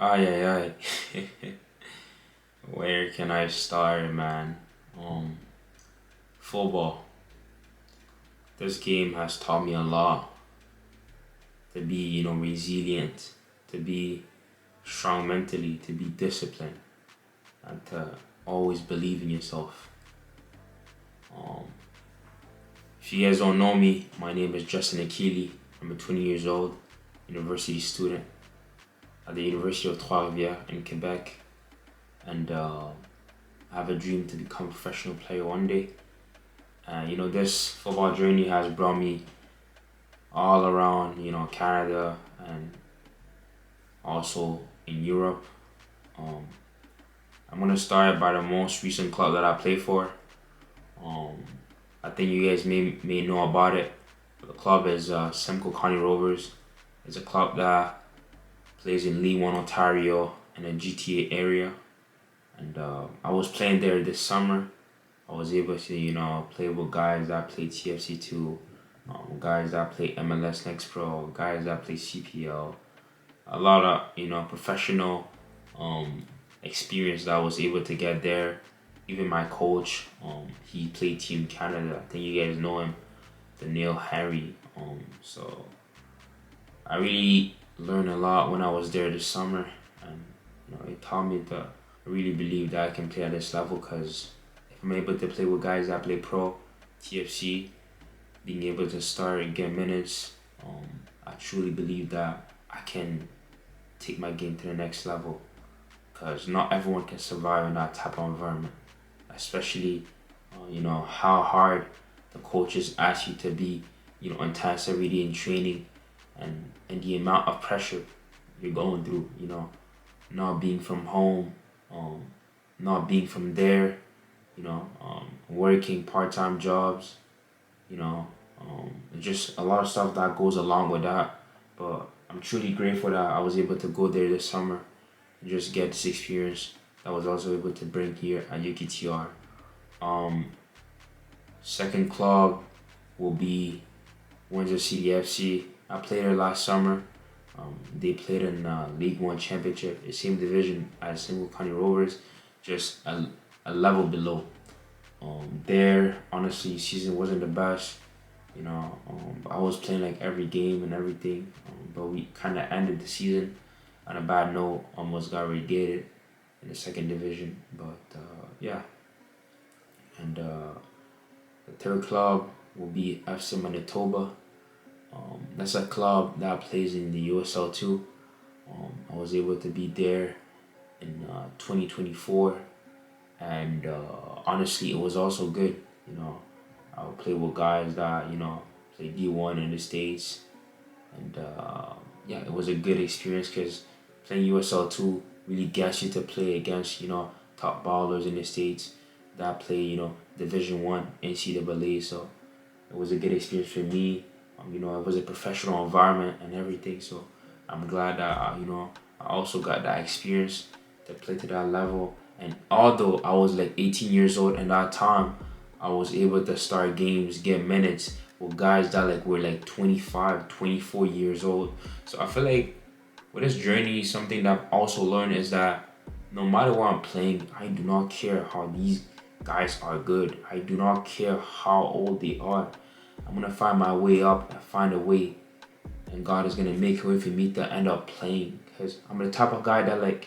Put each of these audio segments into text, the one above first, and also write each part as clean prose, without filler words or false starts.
Ay, ay, ay. Where can I start, man? Um, Football. This game has taught me a lot to be, resilient, to be strong mentally, to be disciplined, and to always believe in yourself. Um, if you guys don't know me, my name is Justin Akili. I'm a 20 years old university student at the University of Trois-Rivières in Quebec, and I have a dream to become a professional player one day. This football journey has brought me all around, Canada and also in Europe. Um, I'm gonna start by the most recent club that I play for. Um, I think you guys may know about it. The club is Simcoe County Rovers. It's a club that plays in League One Ontario and the GTA area. And I was playing there this summer. I was able to, play with guys that play TFC2, guys that play MLS Next Pro, guys that play CPL. A lot of, professional um, experience that I was able to get there. Even my coach, he played Team Canada. I think you guys know him, the Neil Harry. So I really learned a lot when I was there this summer, and it taught me to really believe that I can play at this level because if I'm able to play with guys that play pro, TFC, being able to start and get minutes, I truly believe that I can take my game to the next level because not everyone can survive in that type of environment, especially, how hard the coaches ask you to be, intense every day in training and the amount of pressure you're going through, not being from home, um, not being from there, working part-time jobs, just a lot of stuff that goes along with that. But I'm truly grateful that I was able to go there this summer and just get this experience that I was also able to bring here at UKTR. Um, Second club will be Windsor City FC. I played there last summer. They played in League One Championship, the same division as Simcoe County Rovers, just a level below. There, honestly, season wasn't the best. I was playing like every game and everything, but we kind of ended the season on a bad note. Almost got relegated in the second division, but yeah. And the third club will be FC Manitoba. That's a club that plays in the USL too. I was able to be there in 2024, and honestly, it was also good. I would play with guys that play D1 in the States, and yeah, it was a good experience because playing USL 2 really gets you to play against top ballers in the States that play Division 1 NCAA. So it was a good experience for me. It was a professional environment and everything. So I'm glad that I also got that experience to play to that level. And although I was like 18 years old at that time, I was able to start games, get minutes with guys that were like 25, 24 years old. So I feel like with this journey, something that I've also learned is that no matter what I'm playing, I do not care how these guys are good. I do not care how old they are. I'm gonna find my way up and find a way, and God is gonna make a way for me to end up playing. Cause I'm the type of guy that I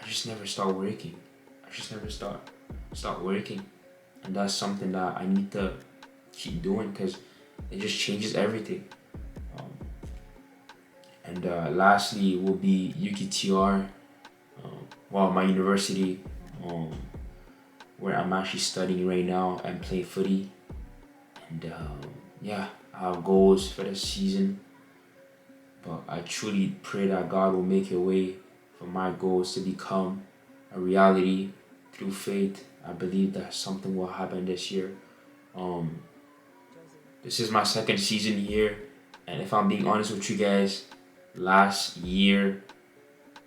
just never start working. I just never start working, and that's something that I need to keep doing because it just changes everything. Um, and lastly, will be UKTR, my university, um, where I'm actually studying right now and play footy. And yeah, I have goals for this season, but I truly pray that God will make a way for my goals to become a reality through faith. I believe that something will happen this year. Um, this is my second season here, and if I'm being honest with you guys, last year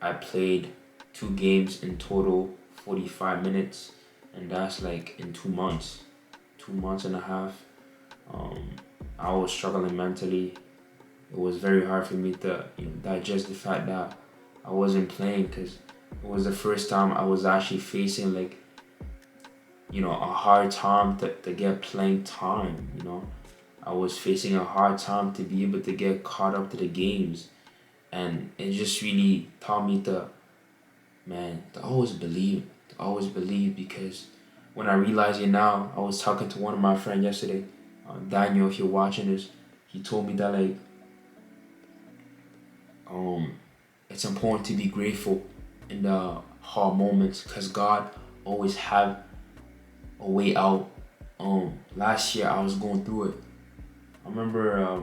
I played 2 games in total, 45 minutes, and that's like in 2 months, 2 months and a half. Um, I was struggling mentally. It was very hard for me to digest the fact that I wasn't playing because it was the first time I was actually facing like, a hard time to get playing time. I was facing a hard time to be able to get caught up to the games. And it just really taught me to always believe because when I realize it now, I was talking to one of my friends yesterday, Daniel, if you're watching this, he told me that like, um, it's important to be grateful in the hard moments because God always have a way out. Last year I was going through it. I remember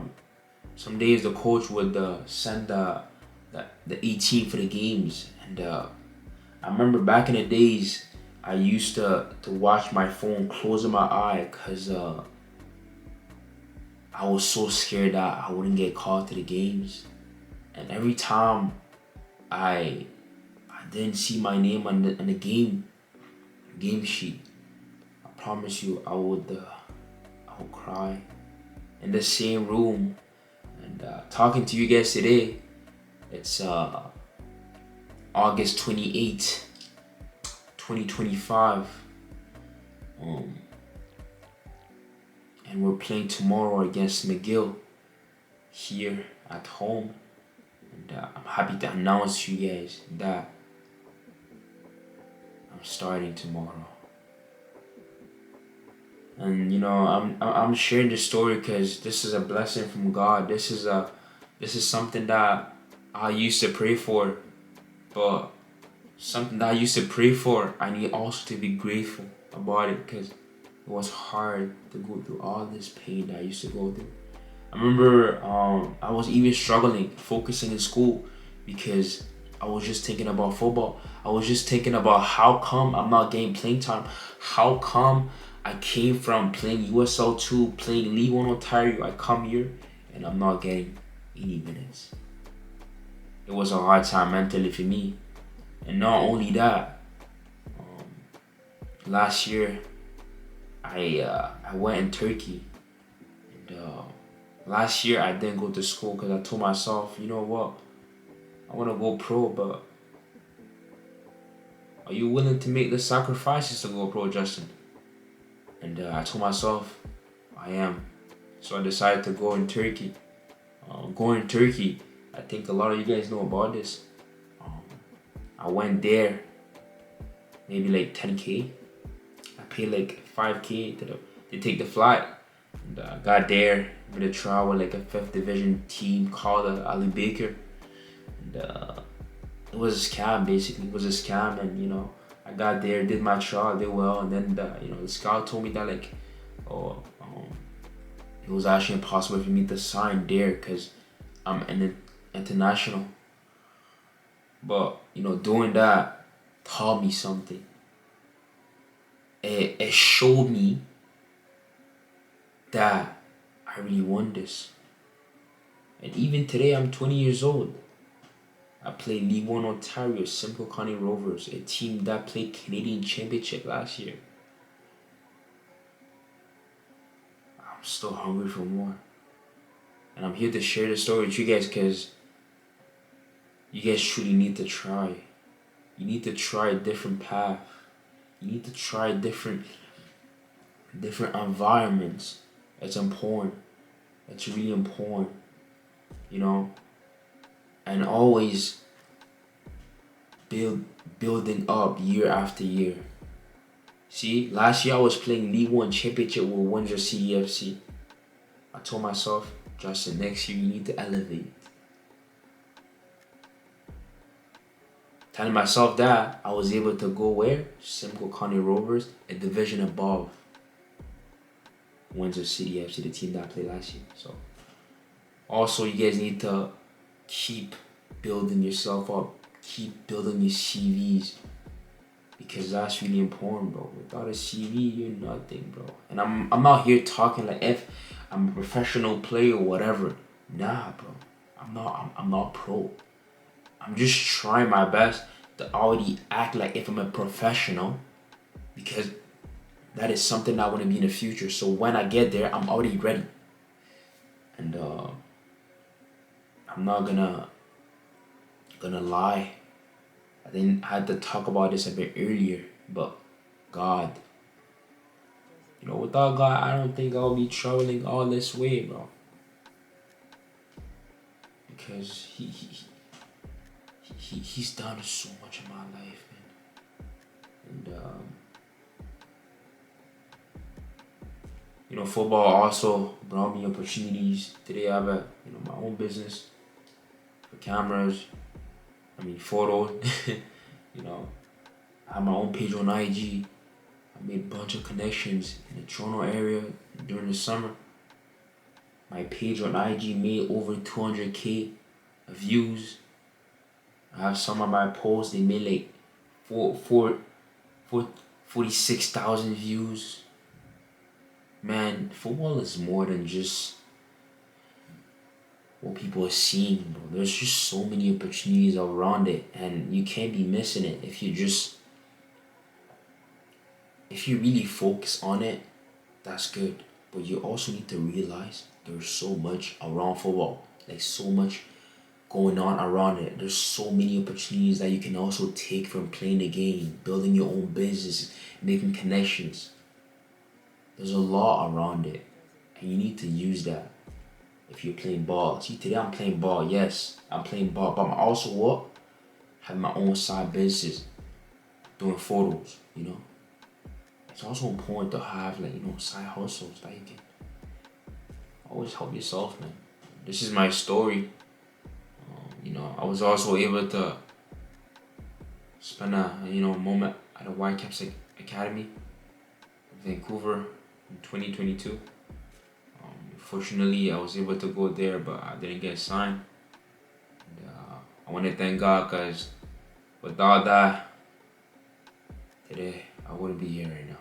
some days the coach would send the 18 for the games, and I remember back in the days I used to watch my phone closing my eye because I was so scared that I wouldn't get called to the games, and every time I didn't see my name on the game sheet, I promise you I would cry in the same room. And talking to you guys today, it's August 28th, 2025. And we're playing tomorrow against McGill here at home. And I'm happy to announce to you guys that I'm starting tomorrow. And I'm sharing this story because this is a blessing from God. This is something that I used to pray for, but something that I used to pray for, I need also to be grateful about it because it was hard to go through all this pain that I used to go through. I remember I was even struggling focusing in school because I was just thinking about football. I was just thinking about how come I'm not getting playing time. How come I came from playing USL 2, playing League 1 Ontario, I come here and I'm not getting any minutes. It was a hard time mentally for me. And not only that, last year I went in Turkey. And last year I didn't go to school because I told myself, you know what, I want to go pro, but are you willing to make the sacrifices to go pro, Justin? And I told myself, I am. So I decided to go in Turkey. Going in Turkey, I think a lot of you guys know about this. I went there, maybe like 10K. I paid like 5K to take the flight. And I got there with a trial with like a 5th division team called Ali Baker. And it was a scam basically. It was a scam, and I got there, did my trial, did well, and then the scout told me that like, it was actually impossible for me to sign there because I'm an international. But doing that taught me something. It showed me that I really want this. And even today, I'm 20 years old. I played League 1 Ontario, Simcoe County Rovers, a team that played Canadian Championship last year. I'm still hungry for more. And I'm here to share the story with you guys because you guys truly need to try. You need to try a different path. You need to try different environments. It's important. It's really important. And always building up year after year. See, last year I was playing League 1 Championship with Windsor CDFC. I told myself, Justin, next year you need to elevate. Telling myself that, I was able to go where? Simcoe County Rovers, a division above Windsor CDFC, the team that I played last year. So, also you guys need to keep building yourself up. Keep building your CVs. Because that's really important, bro. Without a CV, you're nothing, bro. And I'm out here talking like if I'm a professional player or whatever. Nah, bro. I'm not pro. I'm just trying my best to already act like if I'm a professional. Because that is something I want to be in the future. So when I get there, I'm already ready. And I'm not gonna Gonna lie, I didn't had to talk about this a bit earlier, but God, without God, I don't think I'll be traveling all this way, bro. Because he's done so much in my life, man. And football also brought me opportunities. Today I have my own business for cameras. I mean photos. you know, I have my own page on IG. I made a bunch of connections in the Toronto area during the summer. My page on IG made over 200K views. I have some of my posts, they made like 46,000 views. Man, football is more than just what people are seeing, bro. There's just so many opportunities around it, and you can't be missing it if you really focus on it. That's good, but you also need to realize there's so much around football, like so much going on around it. There's so many opportunities that you can also take from playing the game, building your own business, making connections. There's a lot around it, and you need to use that if you're playing ball. See, today I'm playing ball. Yes, I'm playing ball, but I'm also what? Having my own side business, doing photos. It's also important to have side hustles that you can always help yourself, man. This is my story. I was also able to spend a moment at the Whitecaps Academy in Vancouver in 2022. Fortunately, I was able to go there, but I didn't get signed. And, I want to thank God, because without that, today I wouldn't be here right now.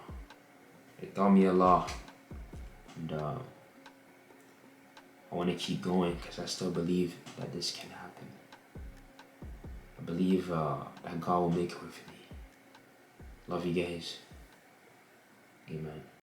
It taught me a lot, and I want to keep going because I still believe that this can happen. I believe that God will make a way for me. Love you guys. Amen.